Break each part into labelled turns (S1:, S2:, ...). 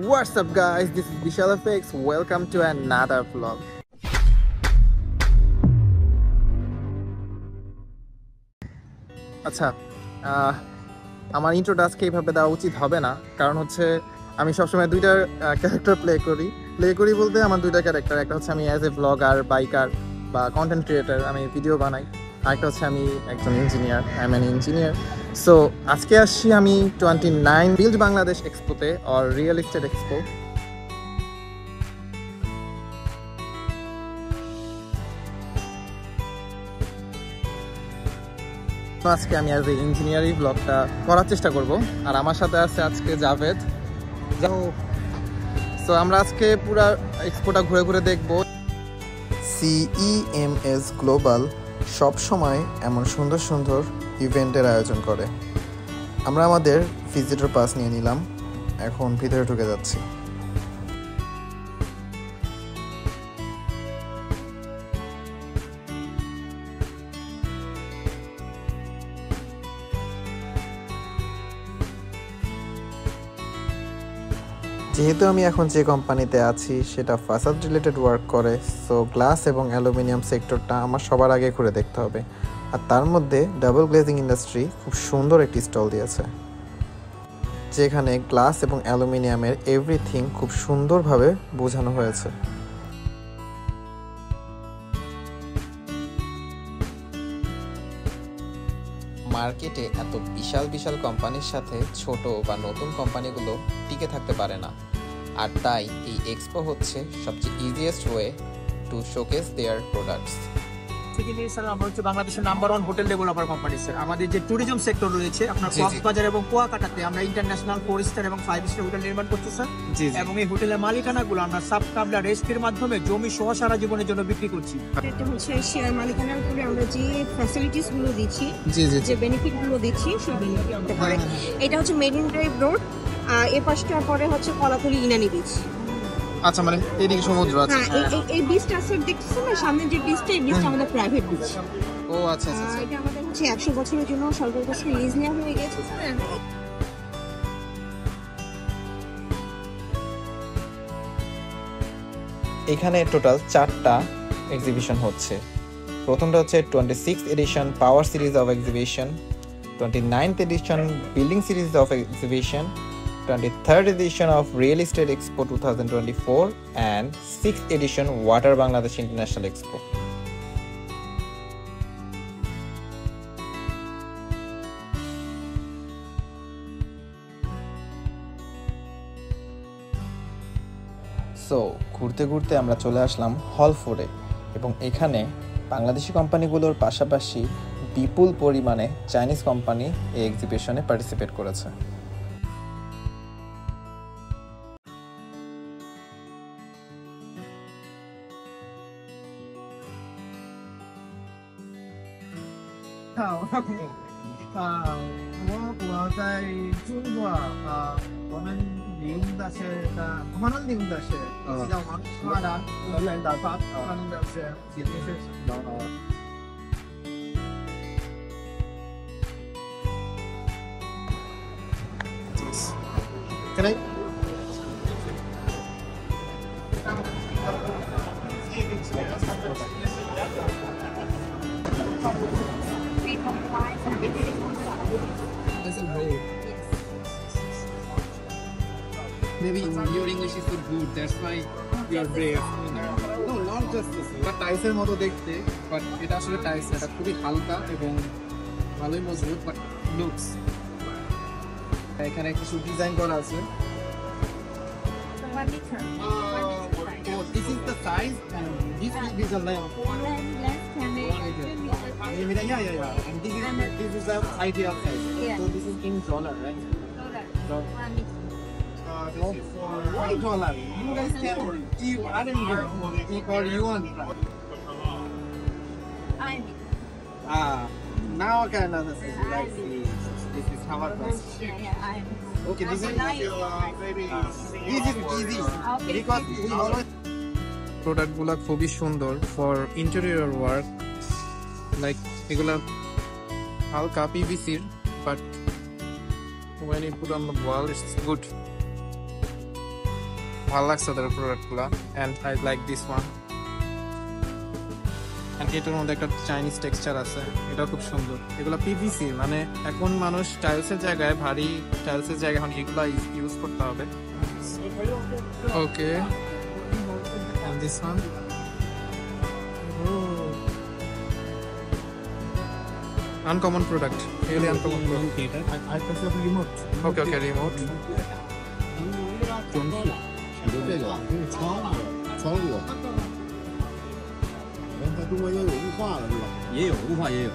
S1: What's up guys, this is Vishal FX. Welcome to another vlog. আচ্ছা, আমার ইন্ট্রোটা আজকে এইভাবে দেওয়া উচিত হবে না, কারণ হচ্ছে আমি সবসময় দুইটা ক্যারেক্টার প্লে করি বলতে আমার দুইটা ক্যারেক্টার। একটা হচ্ছে আমি অ্যাজ এ ব্লগার, বাইকার বা কন্টেন্ট ক্রিয়েটার, আমি ভিডিও বানাই। আরেকটা হচ্ছে আমি একজন engineer, I am an engineer. So আজকে আসছি আমি 29 বিল্ড বাংলাদেশ এক্সপোতে অর রিয়েল এস্টেট এক্সপো। আজকে আমি অ্যাজ এ ইঞ্জিনিয়ারিং ব্লগটা করার চেষ্টা করব, আর আমার সাথে আছে আজকে জাভেদ। সো আমরা আজকে পুরো এক্সপোটা ঘুরে ঘুরে দেখব। CEMS গ্লোবাল সব সময় এমন সুন্দর সুন্দর ইভেন্টের আয়োজন করে। আমরা আমাদের ভিজিটর পাস নিয়ে নিলাম, এখন ভিতরে ঢুকে যাচ্ছি। যেহেতু আমি এখন যে কোম্পানিতে আছি সেটা ফাসাদ রিলেটেড ওয়ার্ক করে, সো গ্লাস এবং অ্যালুমিনিয়াম সেক্টরটা আমার সবার আগে ঘুরে দেখতে হবে। আর তার মধ্যে ডাবল গ্লেজিং ইন্ডাস্ট্রি খুব সুন্দর একটি স্টল দিয়েছে, যেখানে গ্লাস এবং অ্যালুমিনিয়ামের এভরিথিং খুব সুন্দরভাবে বোঝানো হয়েছে। মার্কেটে এত বিশাল বিশাল কোম্পানির সাথে ছোট বা নতুন কোম্পানিগুলো টিকে থাকতে পারে না, আর তাই এই এক্সপো হচ্ছে সবচেয়ে easiest way to showcase there products.
S2: আমরা হচ্ছে বাংলাদেশের number 1 hotel developer company sir. আমাদের যে ট্যুরিজম সেক্টর রয়েছে আপনার কক্সবাজার এবং কুয়াকাটাতে আমরা ইন্টারন্যাশনাল 4 স্টার এবং 5 স্টার হোটেল নির্মাণ করছি স্যার। এবং এই হোটেলের মালিকানাগুলো আমরা সাব কাবলা রেজিস্ট্রির মাধ্যমে জমি সহ সারা জীবনের জন্য বিক্রি করছি।
S3: এটা হচ্ছে শেয়ার মালিকানার উপরে আমরা যে ফ্যাসিলিটিস গুলো দিচ্ছি, যে বেনিফিট গুলো দিচ্ছি সেই বেনিফিট হতে পারে। এটা হচ্ছে মেরিন ড্রাইভ রোড, এই পাশটা পরে হচ্ছে কলাতলি ইনানি বিচ।
S1: আচ্ছা, মানে এদিকে সমুদ্র আছে।
S3: হ্যাঁ, এই বিচটা স্যার দেখতেছেন না সামনে যে বিচটা, এই বিচটা আমাদের প্রাইভেট বিচ।
S1: ও আচ্ছা আচ্ছা,
S3: এটা আমাদের হচ্ছে 100 বছরের জন্য সরকারের কাছে লিজ নেওয়া হয়ে গেছে স্যার।
S1: এখানে টোটাল 4টা এক্সিবিশন হচ্ছে। প্রথমটা হচ্ছে 26th edition power series of exhibition, 29th edition building series of exhibition, 23rd edition of Real Estate Expo 2024 and 6th edition Water Bangladesh International Expo. So ঘুরতে ঘুরতে আমরা চলে আসলাম হল 4-এ, এবং এখানে বাংলাদেশি কোম্পানিগুলোর পাশাপাশি বিপুল পরিমাণে চাইনিজ কোম্পানি এই এক্সিবিশনে participate করেছে।
S2: 我在中国我们利用的是他们利用的是比较王发达人们的他们的是肯定是Can I?
S4: Maybe your English is so good, that's why you are brave.
S2: No, not just this. But টাইসের মতো দেখতে, বাট এটা আসলে টাইস, এটা খুবই হালকা এবং ভালোই মজবুত, বাট লুকস। এখানে কিছু ডিজাইন করা আছে। Oh, this is the size and this is the length. Yeah. And this is the ideal size. So this is in dollar, right? $1. You guys can give RMB or yuan. Now I can understand. Like this is how it was. Okay, this is easy because we always. প্রোডাক্টগুলো খুবই সুন্দর for interior work, like এগুলা হালকা পিভিসির, but when you put on the wall it's good.
S1: ভালো লাগছে ওদের প্রোডাক্টগুলো and I like this one. And এটার মধ্যে একটা চাইনিজ টেক্সচার আছে, এটা খুব সুন্দর। এগুলো পিভিসি, মানে এখন মানুষ টাইলসের জায়গায়, ভারী টাইলসের জায়গায় এখন এগুলো ইউজ করতে হবে। Okay, and this one, uncommon product, really uncommon product. Okay okay, remote.
S5: 这个窗户，在中国也有雾化了是吧？也有雾化也有。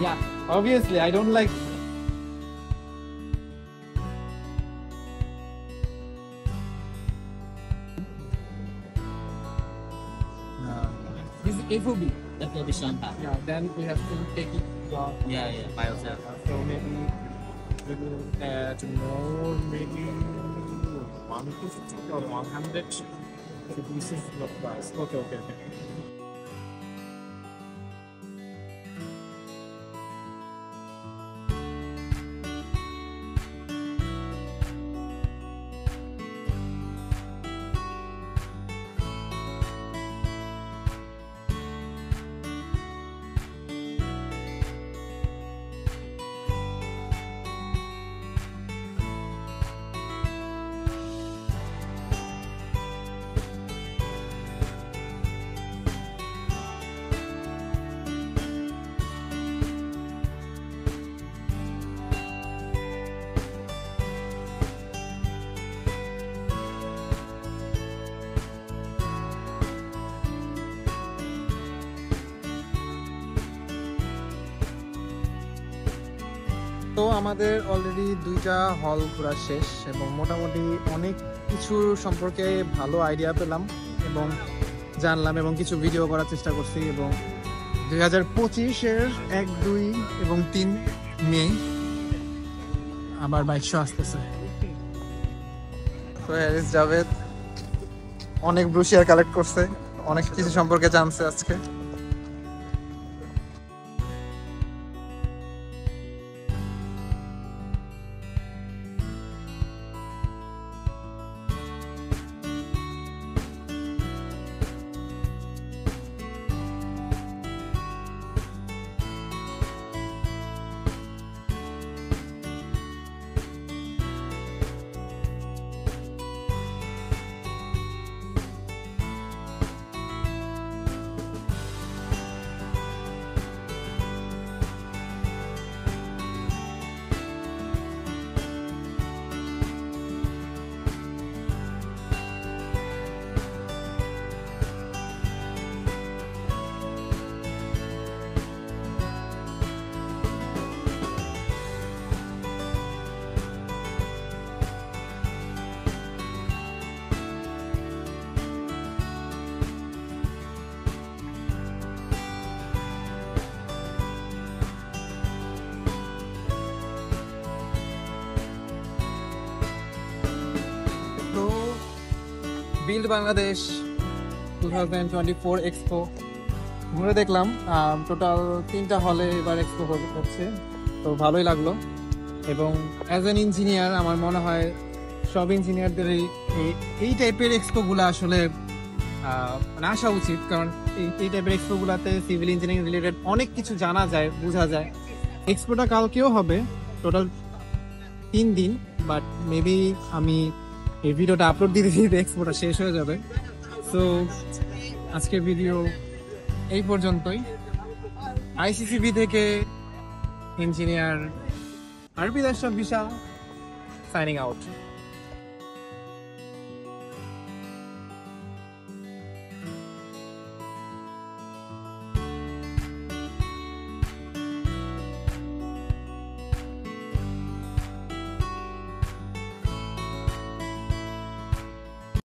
S2: Yeah.
S1: Obviously, I don't like.
S2: This is FOB.
S6: That will be champagne.
S2: Yeah. Then we have to take it.
S6: Yeah, by yourself.
S2: So maybe we will add more, maybe 150 or 100. So this is the price. Okay.
S1: তো আমাদের already 2টা হল ঘোরা শেষ এবং মোটামুটি অনেক কিছু সম্পর্কে ভালো আইডিয়া পেলাম এবং জানলাম এবং কিছু ভিডিও করার চেষ্টা করছি। এবং 2025-এর 1, 2 এবং 3 মে আবার বাইক শো আসতেছে। তো হ্যারিস জাভেদ অনেক ব্রুশিয়ার কালেক্ট করছে, অনেক কিছু সম্পর্কে জানছে আজকে। বিল্ড বাংলাদেশ 2024 এক্সপো ঘুরে দেখলাম। টোটাল 3টা হলে এবার এক্সপো হচ্ছে, তো ভালোই লাগলো। এবং অ্যাজ অ্যান ইঞ্জিনিয়ার আমার মনে হয় সব ইঞ্জিনিয়ারদের এই টাইপের এক্সপোগুলো আসলে মানে আসা উচিত, কারণ এই টাইপের এক্সপোগুলোতে সিভিল ইঞ্জিনিয়ারিং রিলেটেড অনেক কিছু জানা যায়, বোঝা যায়। এক্সপোটা কালকেও হবে, টোটাল 3 দিন, বাট মেবি আমি এই ভিডিওটা আপলোড দিতে দিতে এক্সপোটা শেষ হয়ে যাবে। সো আজকের ভিডিও এই পর্যন্তই। আইসিসিবি থেকে ইঞ্জিনিয়ার আরবি দর্শক বিশাল সাইনিং আউট।